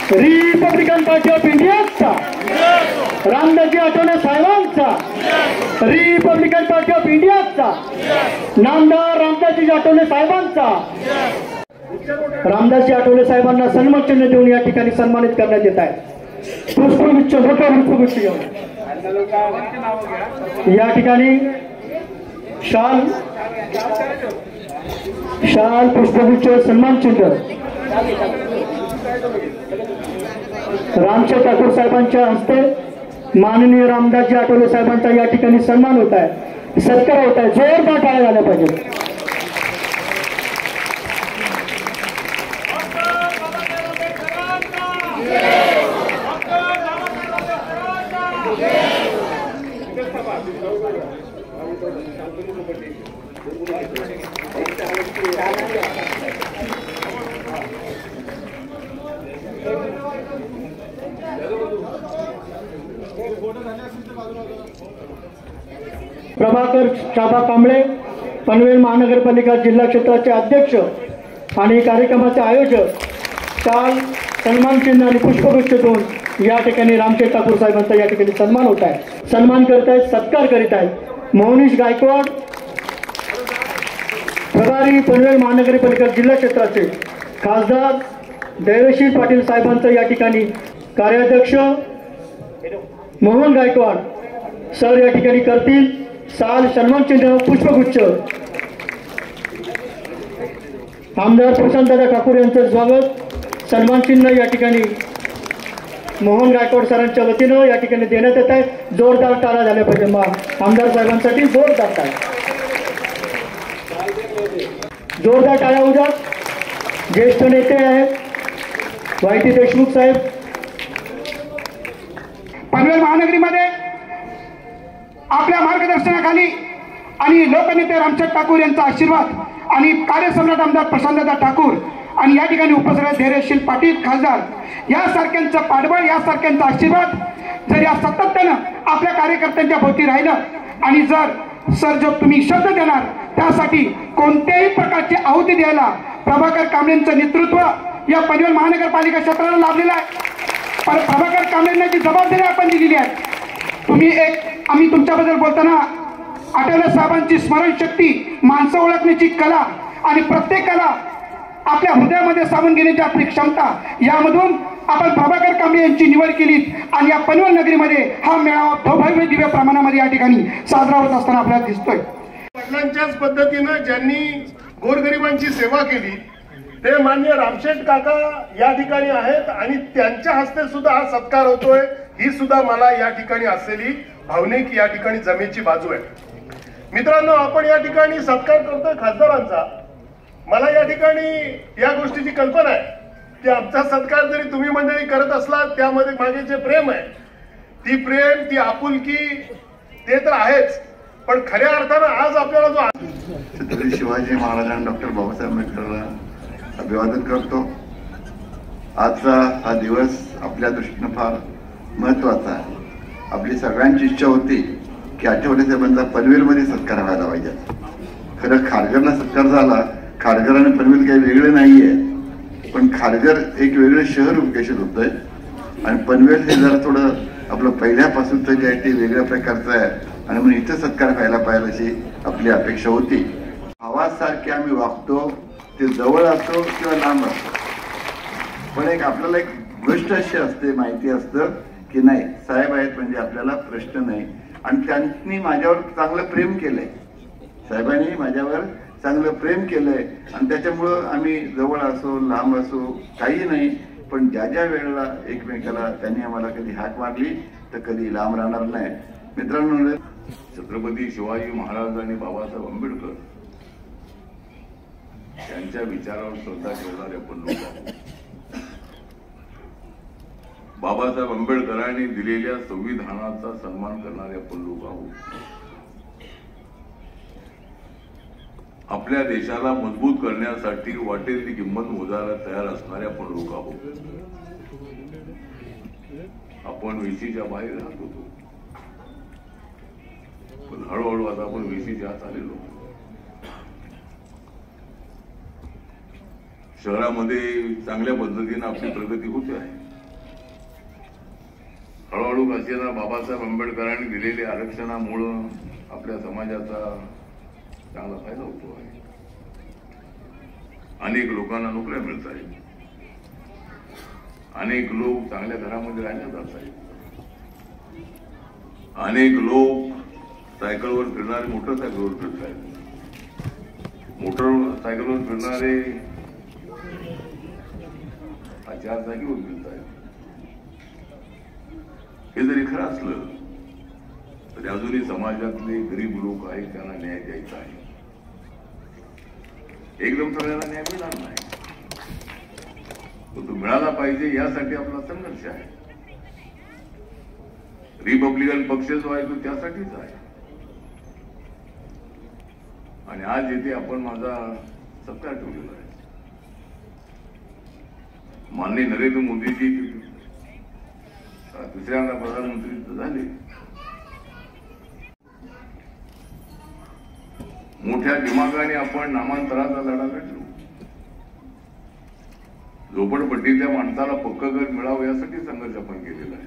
Republican party of इंडियाचा, रामदासजी आठवले साहेबांचा, Republican party of इंडियाचा, नामदार रामदासजी आठवले साहेबांचा। रामदासजी आठवले साहेबांना सन्मान चिन्ह देऊन या ठिकाणी सन्मानित करण्यात येत आहे। पुष्पगुच्छ, मोठा पुष्पगुच्छ घेऊन या ठिकाणी शाल, पुष्पगुच्छ, सन्मान चिन्ह रामशेठ ठाकूर साहेबांच्या हस्ते माननीय रामदासजी आठवले साहेबांचा या ठिकाणी सन्मान होत आहे, सत्कार होत आहे। जोरदार टाळ्या झाल्या पाहिजे। प्रभाकर शाबा कांबळे, पनवेल महानगरपालिका जिल्हा क्षेत्राचे अध्यक्ष आणि कार्यक्रमाचे आयोजक, शाल, सन्मान चिन्ह आणि पुष्पगुच्छ देऊन या ठिकाणी रामशेठ ठाकूर साहेबांचा या ठिकाणी सन्मान होत आहे, सन्मान करत आहेत, सत्कार करीत आहेत। मोहनीश गायकवाड, प्रभारी पनवेल महानगरपालिका जिल्हा क्षेत्राचे खासदार धैर्यशील पाटील साहेबांचा या ठिकाणी कार्याध्यक्ष मोहन गायकवाड सर या ठिकाणी करतील। साल, सन्मान चिन्ह, पुष्पगुच्छ। आमदार प्रशांतदादा ठाकूर यांचं स्वागत, सन्मान चिन्ह या ठिकाणी मोहन गायकवाड सरांच्या वतीनं या ठिकाणी देण्यात येत आहे। जोरदार टाळ्या झाल्या पाहिजे आमदार साहेबांसाठी, जोरदार टाळ्या, जोरदार टाळ्या होऊ द्या। ज्येष्ठ नेते आहेत वाय टी देशमुख साहेब। पनवेल महानगरीमध्ये आपल्या मार्गदर्शनाखाली आणि लोकनेते रामशेठ ठाकूर यांचा आशीर्वाद आणि कार्यसम्राट आमदार प्रशांतदादा ठाकूर आणि या ठिकाणी उपस्थित धैर्यशील पाटील खासदार यासारख्यांचं पाठबळ, यासारख्यांचा आशीर्वाद जर या सातत्यानं आपल्या कार्यकर्त्यांच्या भोवती राहिलं आणि जर तुम्ही शब्द देणार त्यासाठी कोणत्याही प्रकारची आहुती द्यायला प्रभाकर कांबळेंचं नेतृत्व या पनवेल महानगरपालिका क्षेत्राला लाभलेलं आहे। प्रभाकर कांबळेंना जी जबाबदारी आपण दिलेली आहे, आम्ही तुमच्याबद्दल बोलताना आठवले साहेबांची स्मरणशक्ती, माणसं ओळखण्याची कला आणि प्रत्येकाला आपल्या हृदयामध्ये सामावून घेण्याची आपली क्षमता, यामधून आपण प्रभाकर कांबळे यांची निवड केली आणि या पनवेल नगरीमध्ये हा मेळावा भव्य दिव्य प्रमाणामध्ये या ठिकाणी साजरा होत असताना आपल्याला दिसतोय। वडिलांच्याच पद्धतीनं ज्यांनी गोरगरिबांची सेवा केली ते माननीय रामशेठ काका या ठिकाणी आहेत आणि त्यांच्या हस्ते सुद्धा हा सत्कार होतोय। ही सुद्धा मला या ठिकाणी असलेली भावनिक या ठिकाणी जमेची बाजू आहे। मित्रांनो, आपण या ठिकाणी सत्कार करतोय खासदारांचा। मला या ठिकाणी या गोष्टीची कल्पना आहे की आमचा सत्कार जरी तुम्ही मंडळी करत असला त्यामध्ये मागे जे प्रेम आहे, ती प्रेम, ती आपुलकी ते तर आहेच, पण खऱ्या अर्थानं आज आपल्याला जो छत्रपती शिवाजी महाराजांना डॉक्टर बाबासाहेब आंबेडकरांना अभिवादन करतो। आजचा हा दिवस आपल्या दृष्टीनं फार महत्वाचा आहे। आपली सगळ्यांची इच्छा होती की आठवले साहेबांचा पनवेलमध्ये सत्कार व्हायला पाहिजे। खरं खारघरला सत्कार झाला, खारघर आणि पनवेल काही वेगळं नाहीये, पण खारघर एक वेगळं शहर विकसित होतंय आणि पनवेल हे जरा थोडं आपलं पहिल्यापासूनचं जे आहे ते वेगळ्या प्रकारचं आहे आणि म्हणून इथं सत्कार व्हायला पाहिजे अशी आपली अपेक्षा होती। भावासारखे आम्ही वागतो, ते जवळ असतो किंवा लांब असतो, पण एक आपल्याला एक गोष्ट अशी असते, माहिती असतं की नाही साहेब आहेत म्हणजे आपल्याला प्रश्न नाही आणि त्यांनी माझ्यावर चांगलं प्रेम केलंय, साहेबांनी माझ्यावर चांगलं प्रेम केलंय आणि त्याच्यामुळं आम्ही जवळ असो लांब असो काही नाही, पण ज्या ज्या वेळेला एकमेकाला त्यांनी आम्हाला कधी हाक मारली तर कधी लांब राहणार नाही। मित्रांनो, छत्रपती शिवाजी महाराज आणि बाबासाहेब आंबेडकर यांच्या विचारावर श्रद्धा ठेवणारे आपण लोक आहोत। बाबासाहेब आंबेडकरांनी दिलेल्या संविधानाचा सन्मान करणारे आपण लोक आहोत। आपल्या देशाला मजबूत करण्यासाठी वाटेल ती किंमत मोजायला तयार असणारे आपण लोक आहोत। आपण वेशीच्या बाहेर राहत होतो, पण हळूहळू आता आपण वेशीच्या आत आलेलो। शहरामध्ये चांगल्या पद्धतीने आपली प्रगती होते आहे। हळूहळू कसेना बाबासाहेब आंबेडकरांनी दिलेल्या आरक्षणामुळं आपल्या समाजाचा चांगला फायदा होतो आहे. अनेक लोकांना नोकऱ्या मिळत आहेत. अनेक लोक चांगल्या घरामध्ये राहिले जात आहेत. अनेक लोक सायकलवर फिरणारे मोटरसायकलवर फिरत आहेत. मोटरसायकलवर फिरणारे 4 जागेवर फिरत आहेत. हे जरी खरं असलं तरी अजूनही समाजातले गरीब लोक आहेत, त्यांना न्याय द्यायचा आहे. एकदम सगळ्यांना न्याय मिळणार नाही, तो मिळाला पाहिजे यासाठी आपला संघर्ष आहे. रिपब्लिकन पक्ष जो आहे तो त्यासाठीच आहे. आणि आज येथे आपण माझा सत्कार ठेवलेला आहे. माननीय नरेंद्र मोदीजी दुसऱ्यांदा प्रधानमंत्री झाले. मोठ्या दिमागाने आपण नामांतराचा लढा लढलो. झोपडपट्टीतल्या माणसाला पक्क घर मिळावं यासाठी संघर्ष आपण केलेला आहे.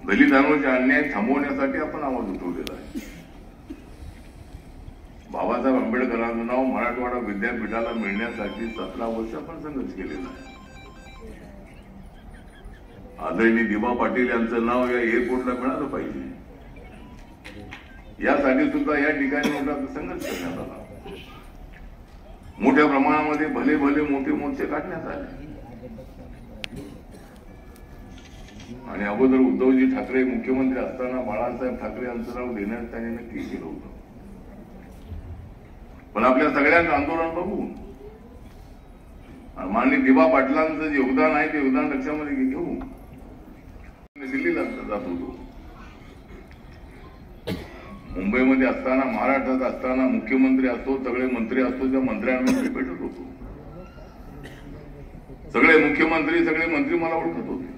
दलितांवरचे अन्याय थांबवण्यासाठी आपण आवाज उठवलेला आहे. बाबासाहेब आंबेडकरांचं नाव मराठवाडा विद्यापीठाला मिळण्यासाठी 17 वर्ष आपण संघर्ष केलेला आहे. आदरणीय दिबा पाटील यांचं नाव या एअरपोर्टला मिळालं पाहिजे यासाठी सुद्धा या ठिकाणी मोठा संघर्ष करण्यात आला. मोठ्या प्रमाणामध्ये भले भले मोठे मोर्चे काढण्यात आले. आणि अगोदर उद्धवजी ठाकरे मुख्यमंत्री असताना बाळासाहेब ठाकरे यांचं नाव देण्यास त्यांनी नक्की केलं होतं. पण आपल्या सगळ्यांचं आंदोलन बघून माननीय दिबा पाटलांचं जे योगदान आहे ते योगदान लक्षामध्ये घेऊन दिल्लीला जात होतो. मुंबईमध्ये असताना, महाराष्ट्रात असताना मुख्यमंत्री असतो, सगळे मंत्री असतो, त्या मंत्र्यांना भेटत होतो. सगळे मुख्यमंत्री, सगळे मंत्री मला ओळखत होते.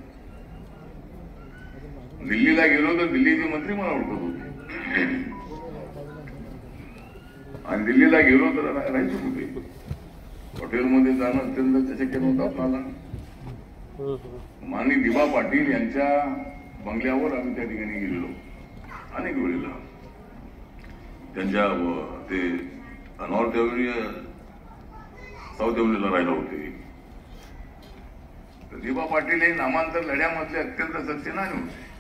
दिल्लीला गेलो तर दिल्लीचे मंत्री मला ओळखत होते. आणि दिल्लीला गेलो तर राहायचं कुठे? हॉटेलमध्ये जाणं अत्यंत शक्य नव्हतं आपल्याला. माननीय दिबा पाटील यांच्या बंगल्यावर आम्ही त्या ठिकाणी गेलेलो अनेक वेळेला. त्यांच्या ते नॉर्थ एव्हन्यू साऊथ एव्हन्यूला राहिला होते. दिबा पाटील हे नामांतर लढ्यामधले अत्यंत सत्यनारायण होते.